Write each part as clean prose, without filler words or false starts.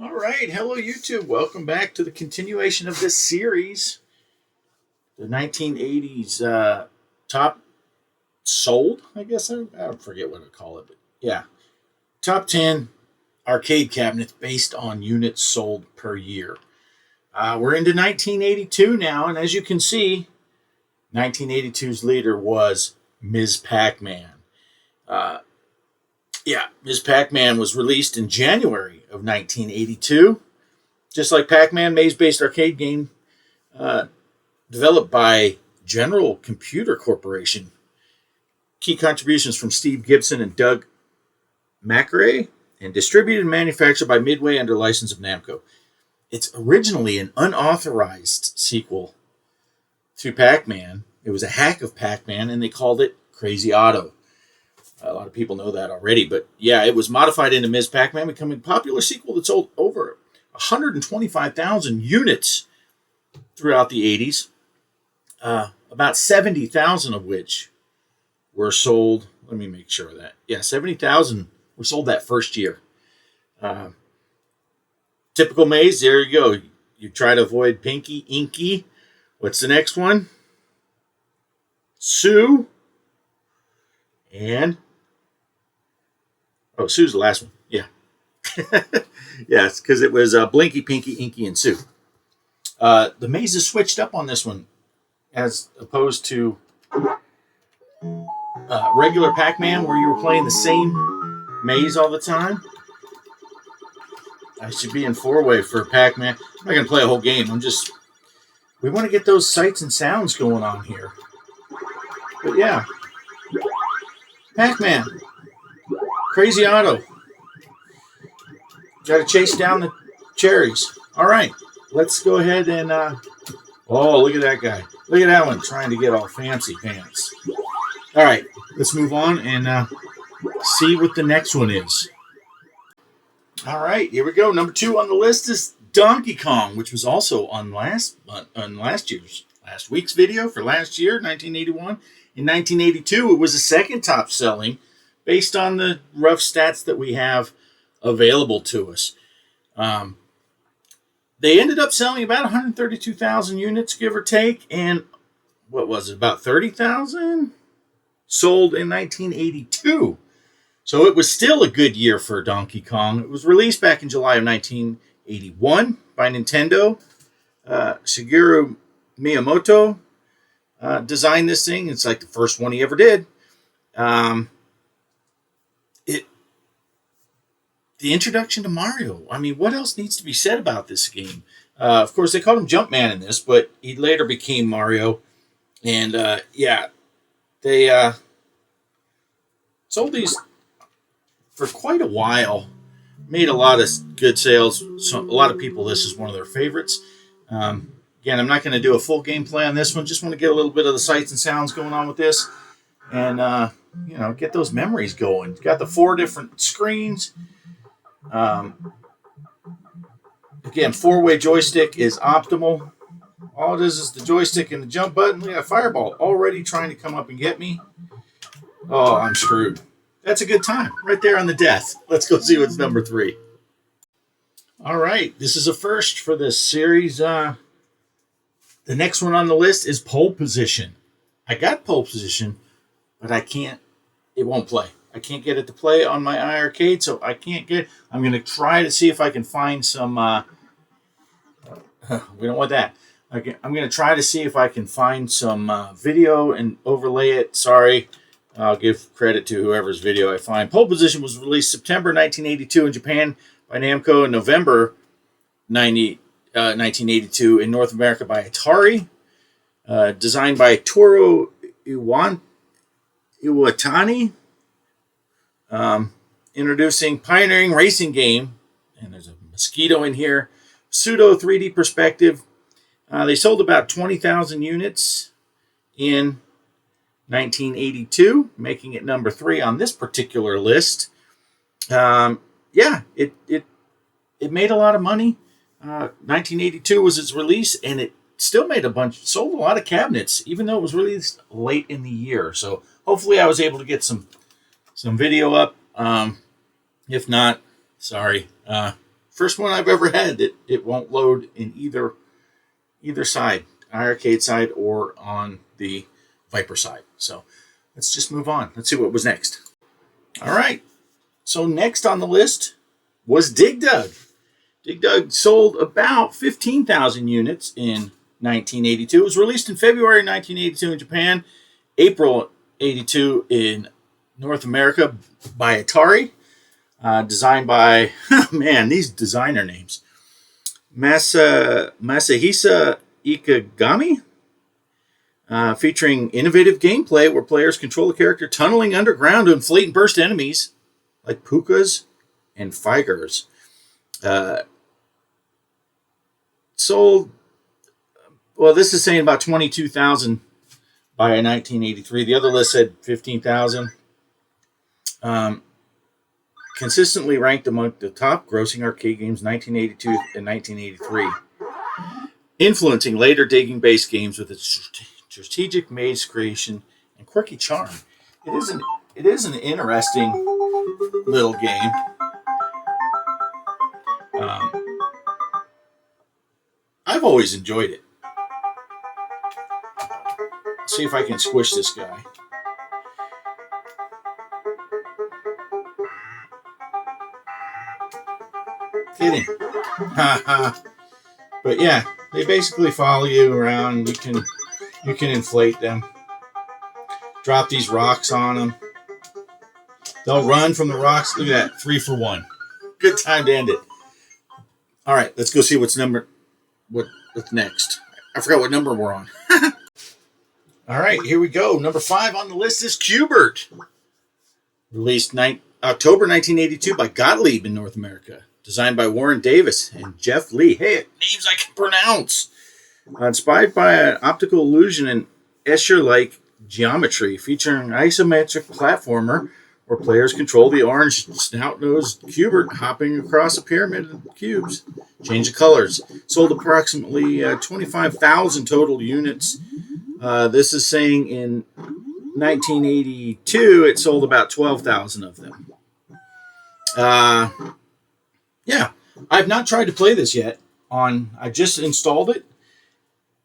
All right, hello YouTube. Welcome back to the continuation of this series, the 1980s top sold. I guess I forget what to call it, but yeah, top 10 arcade cabinets based on units sold per year. We're into 1982 now, and as you can see, 1982's leader was Ms. Pac-Man. Uh, Ms. Pac-Man was released in January of 1982. Just like Pac-Man, maze-based arcade game uh, developed by General Computer Corporation. Key contributions from Steve Gibson and Doug McRae, and distributed and manufactured by Midway under license of Namco. It's originally an unauthorized sequel to Pac-Man. It was a hack of Pac-Man, and they called it Crazy Otto. A lot of people know that already, but yeah, it was modified into Ms. Pac-Man, becoming a popular sequel that sold over 125,000 units throughout the 80s, about 70,000 of which were sold. Let me make sure of that. Yeah, 70,000 were sold that first year. Typical maze, there you go. You try to avoid Pinky, Inky. What's the next one? Sue. And Sue's the last one. Yeah. Yes, because it was Blinky, Pinky, Inky, and Sue. The mazes switched up on this one as opposed to regular Pac-Man where you were playing the same maze all the time. I should be in four-way for Pac-Man. I'm not going to play a whole game. We want to get those sights and sounds going on here. But yeah. Pac-Man. Crazy Otto. Got to chase down the cherries. All right. Let's go ahead and... oh, look at that guy. Look at that one trying to get all fancy pants. All right. Let's move on and see what the next one is. All right. Here we go. Number 2 on the list is Donkey Kong, which was also on last week's video for last year, 1981. In 1982, it was the second top selling based on the rough stats that we have available to us. They ended up selling about 132,000 units, give or take, and what was it, about 30,000 sold in 1982. So it was still a good year for Donkey Kong. It was released back in July of 1981 by Nintendo. Shigeru Miyamoto designed this thing. It's like the first one he ever did. The introduction to Mario. I mean, what else needs to be said about this game? Of course, they called him Jumpman in this, but he later became Mario. And they sold these for quite a while. Made a lot of good sales. So a lot of people, this is one of their favorites. Again, I'm not going to do a full gameplay on this one. Just want to get a little bit of the sights and sounds going on with this. And, get those memories going. It's got the 4 different screens. Again, 4-way joystick is optimal. All it is the joystick and the jump button. Look at that fireball already trying to come up and get me. Oh, I'm screwed. That's a good time. Right there on the death. Let's go see what's number 3. All right. This is a first for this series. The next one on the list is Pole Position. I got Pole Position, but it won't play. I can't get it to play on my iArcade, so I'm going to try to see if I can find some, we don't want that. I'm going to try to see if I can find some video and overlay it. Sorry, I'll give credit to whoever's video I find. Pole Position was released September 1982 in Japan by Namco and November 1982 in North America by Atari. Designed by Toru Iwatani. Introducing pioneering racing game, and there's a mosquito in here, pseudo 3D perspective. They sold about 20,000 units in 1982, making it number 3 on this particular list. It made a lot of money. 1982 was its release, and it still sold a lot of cabinets, even though it was released late in the year. So hopefully I was able to get some video up. If not, sorry. first one I've ever had that it won't load in either side, arcade side or on the Viper side. So let's just move on. Let's see what was next. All right. So next on the list was Dig Dug. Dig Dug sold about 15,000 units in 1982. It was released in February 1982 in Japan, April 82 in North America by Atari. Designed by, man, these designer names. Masahisa Ikegami. Featuring innovative gameplay where players control a character tunneling underground to inflate and burst enemies like pukas and figures. Sold, well, this is saying about 22,000 by 1983. The other list said 15,000. Consistently ranked among the top grossing arcade games 1982 and 1983. Influencing later digging-based games with its strategic maze creation and quirky charm. It is an interesting little game. I've always enjoyed it. Let's see if I can squish this guy. Kidding. But yeah, they basically follow you around. You can inflate them. Drop these rocks on them. They'll run from the rocks. Look at that, 3 for 1. Good time to end it. All right, let's go see what's next. I forgot what number we're on. All right, here we go. Number 5 on the list is Q*bert. Released October 1982 by Gottlieb in North America. Designed by Warren Davis and Jeff Lee. Hey, names I can pronounce. Inspired by an optical illusion and Escher-like geometry, featuring an isometric platformer where players control the orange snout-nosed Q*bert hopping across a pyramid of cubes. Change of colors. Sold approximately 25,000 total units. This is saying in 1982 it sold about 12,000 of them. Yeah, I've not tried to play this yet. I just installed it.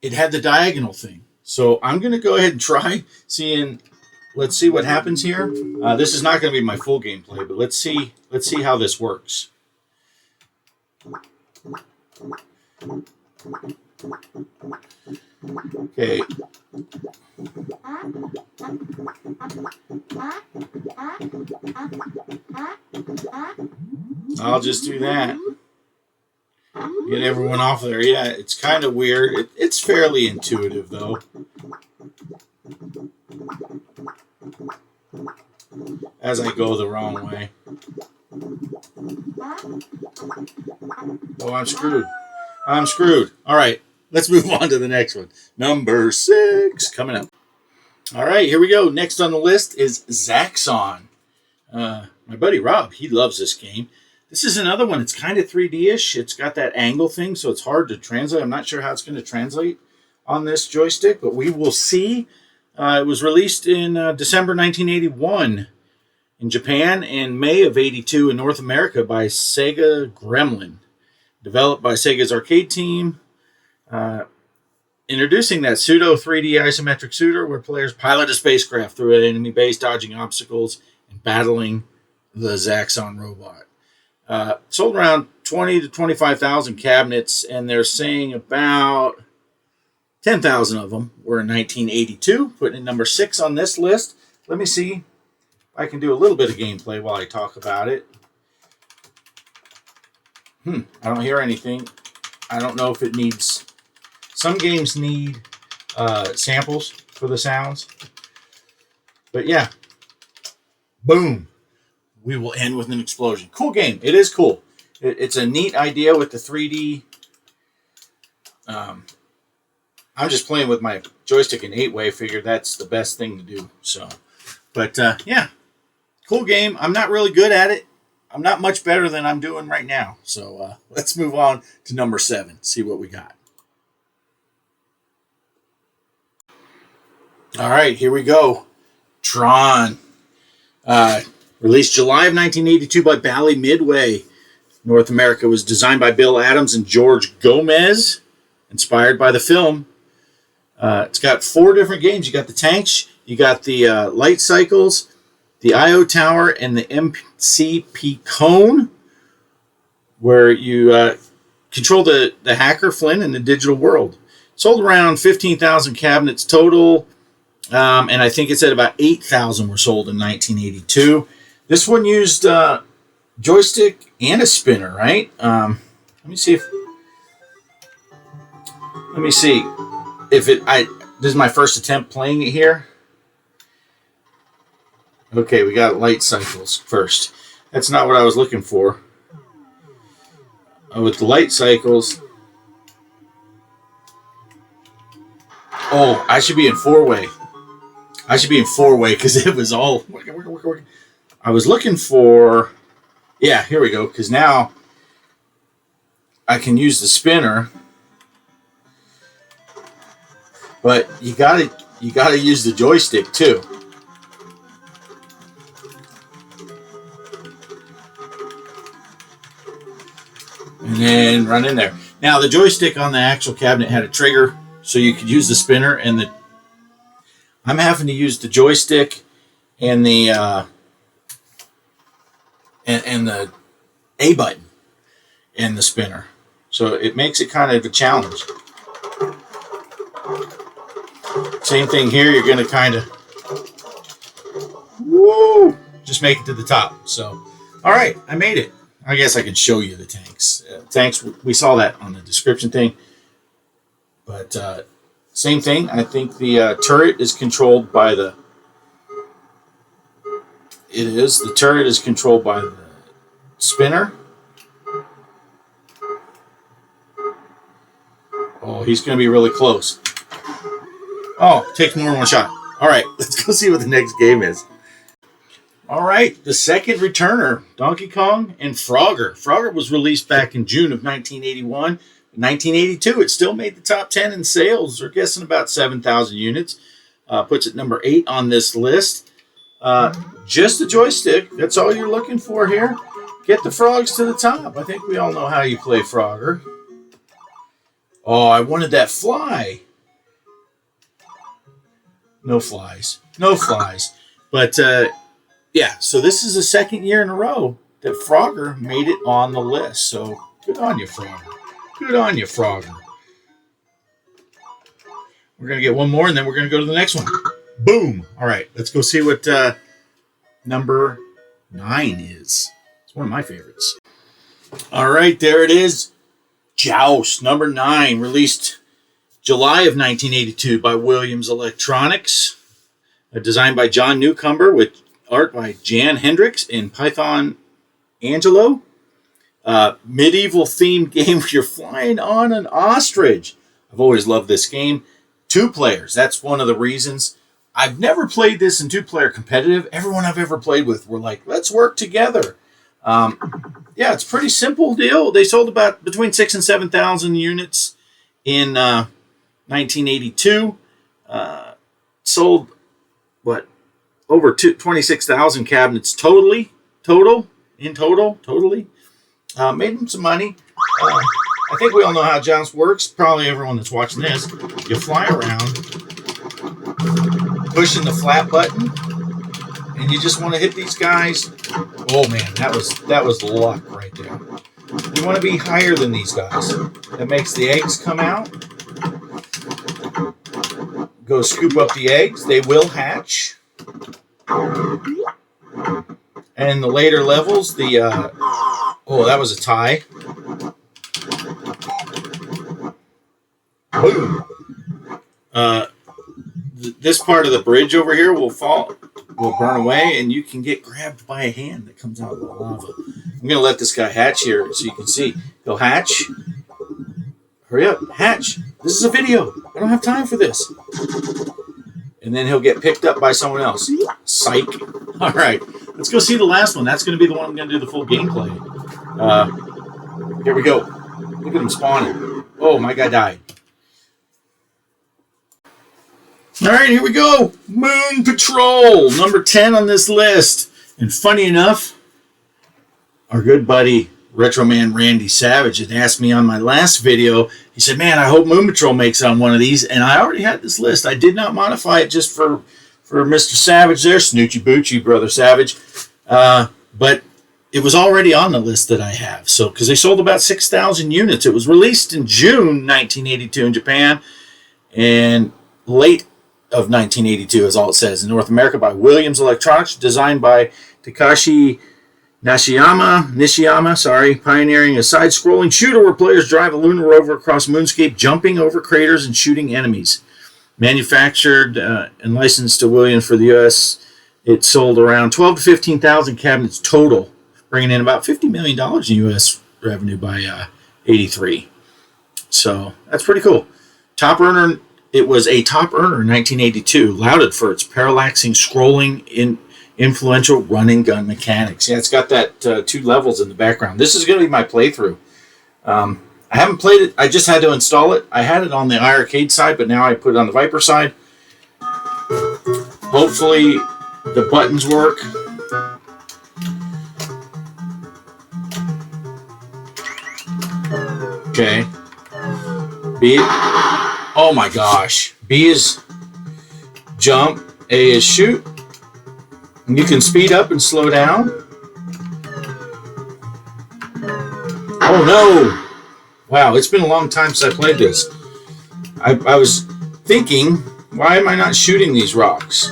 It had the diagonal thing. So I'm going to go ahead and try seeing. Let's see what happens here. This is not going to be my full gameplay, but let's see how this works. Okay. I'll just do that. Get everyone off there. Yeah, it's kind of weird. It's fairly intuitive, though. As I go the wrong way. Oh, I'm screwed. I'm screwed. All right, let's move on to the next one. Number 6 coming up. All right, here we go. Next on the list is Zaxxon. My buddy Rob, he loves this game. This is another one. It's kind of 3D-ish. It's got that angle thing, so it's hard to translate. I'm not sure how it's going to translate on this joystick, but we will see. It was released in December 1981 in Japan and May of 82 in North America by Sega Gremlin. Developed by Sega's arcade team. Introducing that pseudo 3D isometric shooter where players pilot a spacecraft through an enemy base, dodging obstacles and battling the Zaxxon robot. Sold around 20 to 25,000 cabinets, and they're saying about 10,000 of them were in 1982, putting in number 6 on this list. Let me see if I can do a little bit of gameplay while I talk about it. I don't hear anything. I don't know if it needs... Some games need samples for the sounds. But yeah. Boom. We will end with an explosion. Cool game. It is cool. It's a neat idea with the 3D. I'm just playing with my joystick in 8-way. Figured that's the best thing to do. So, but yeah, cool game. I'm not really good at it. I'm not much better than I'm doing right now. So let's move on to number 7. See what we got. All right, here we go. Tron. Released July of 1982 by Bally Midway. North America. It was designed by Bill Adams and George Gomez, inspired by the film. It's got 4 different games. You got the tanks, you got the light cycles, the IO tower, and the MCP cone, where you control the hacker Flynn in the digital world. Sold around 15,000 cabinets total, and I think it said about 8,000 were sold in 1982. This one used joystick and a spinner, right? Let me see if this is my first attempt playing it here. Okay, we got light cycles first. That's not what I was looking for. With the light cycles, oh, I should be in 4-way. I should be in 4-way because it was all. I was looking for. Yeah, here we go. Because now I can use the spinner, but you gotta use the joystick too. And then run in there. Now the joystick on the actual cabinet had a trigger, so you could use the spinner, and I'm having to use the joystick and the and the A button and the spinner, so it makes it kind of a challenge. Same thing here. You're going to kind of just make it to the top. So, all right, I made it. I guess I can show you the tanks. Tanks, we saw that on the description thing. But same thing. I think the turret is controlled by the. It is. The turret is controlled by the spinner. Oh, he's going to be really close. Oh, takes more than one shot. All right, let's go see what the next game is. All right, the second returner, Donkey Kong and Frogger. Frogger was released back in June of 1981. In 1982, it still made the top 10 in sales. We're guessing about 7,000 units. Puts it number 8 on this list. Just a joystick. That's all you're looking for here. Get the frogs to the top. I think we all know how you play Frogger. Oh, I wanted that fly. No flies. No flies. But, yeah, so this is the second year in a row that Frogger made it on the list. So, good on you, Frogger. Good on you, Frogger. We're going to get one more, and then we're going to go to the next one. Boom. All right, let's go see what number 9 is. It's one of my favorites. All right, there it is. Joust, number 9, released July of 1982 by Williams Electronics. Designed by John Newcomber with art by Jan Hendricks and Python Angelo. Medieval themed game where you're flying on an ostrich. I've always loved this game. 2 players. That's one of the reasons. I've never played this in 2-player competitive. Everyone I've ever played with were like, let's work together. Yeah, it's a pretty simple deal. They sold about between 6,000 and 7,000 units in 1982. Sold, over 26,000 cabinets totally. Made them some money. I think we all know how Joust works. Probably everyone that's watching this. You fly around, pushing the flat button, and you just want to hit these guys. Oh man, that was luck right there. You want to be higher than these guys. That makes the eggs come out. Go scoop up the eggs. They will hatch. And in the later levels, oh, that was a tie. Boom. This part of the bridge over here will burn away, and you can get grabbed by a hand that comes out of the lava. I'm going to let this guy hatch here so you can see. He'll hatch. Hurry up, hatch. This is a video. I don't have time for this. And then he'll get picked up by someone else. Psych. All right, let's go see the last one. That's going to be the one I'm going to do the full gameplay. Here we go. Look at him spawning. Oh, my guy died. All right, here we go. Moon Patrol, number 10 on this list. And funny enough, our good buddy Retro Man Randy Savage had asked me on my last video. He said, man, I hope Moon Patrol makes on one of these. And I already had this list. I did not modify it just for Mr. Savage there, Snoochie Boochie, Brother Savage. But it was already on the list that I have. So, because they sold about 6,000 units. It was released in June 1982 in Japan. And late of 1982 is all it says. In North America by Williams Electronics, designed by Takashi Nishiyama, pioneering a side-scrolling shooter where players drive a lunar rover across moonscape, jumping over craters and shooting enemies. Manufactured and licensed to Williams for the U.S., it sold around 12 to 15,000 cabinets total, bringing in about $50 million in U.S. revenue by 83. So that's pretty cool. Top earner. It was a top earner in 1982, lauded for its parallaxing, scrolling, influential run-and-gun mechanics. Yeah, it's got that 2 levels in the background. This is going to be my playthrough. I haven't played it. I just had to install it. I had it on the iArcade side, but now I put it on the Viper side. Hopefully the buttons work. Okay. B. Oh my gosh. B is jump. A is shoot. And you can speed up and slow down. Oh no! Wow, it's been a long time since I played this. I was thinking, why am I not shooting these rocks?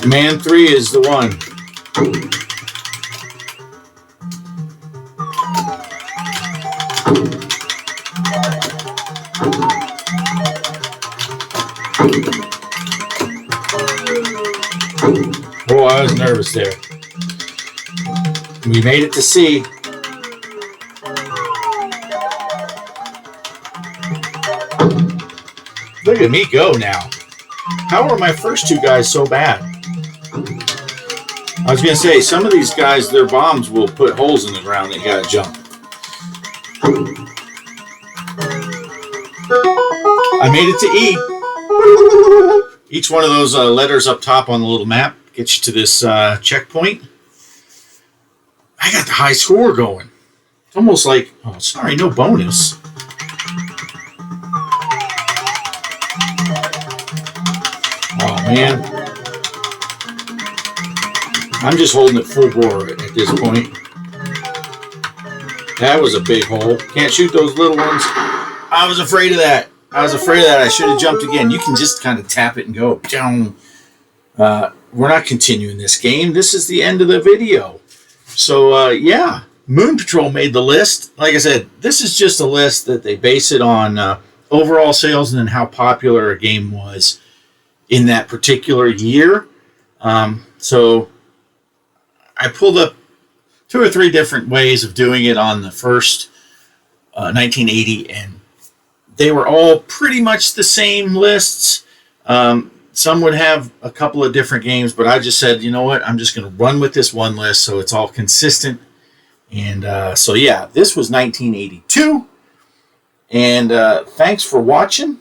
Man 3 is the one. Oh, I was nervous there. We made it to C. Look at me go now. How are my first 2 guys so bad? I was going to say, some of these guys, their bombs will put holes in the ground that you got to jump. I made it to E. Each one of those letters up top on the little map gets you to this checkpoint. I got the high score going. It's almost like, oh, sorry, no bonus. Oh, man. I'm just holding it full bore at this point. That was a big hole. Can't shoot those little ones. I was afraid of that. I should have jumped again. You can just kind of tap it and go. We're not continuing this game. This is the end of the video. So, yeah. Moon Patrol made the list. Like I said, this is just a list that they base it on overall sales and then how popular a game was in that particular year. So I pulled up 2 or 3 different ways of doing it on the first 1980, and they were all pretty much the same lists. Some would have a couple of different games, but I just said, you know what, I'm just going to run with this one list so it's all consistent. And so, yeah, this was 1982. And thanks for watching.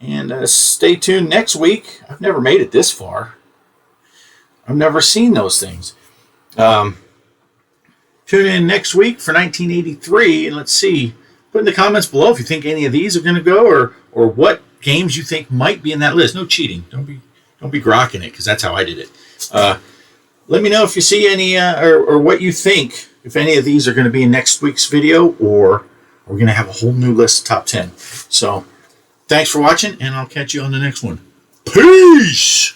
And stay tuned next week. I've never made it this far. I've never seen those things. Tune in next week for 1983, and let's see. Put in the comments below if you think any of these are going to go, or what games you think might be in that list. No cheating. Don't be grokking it, because that's how I did it. Let me know if you see any, or what you think, if any of these are going to be in next week's video, or we're going to have a whole new list of top 10. So, thanks for watching, and I'll catch you on the next one. Peace!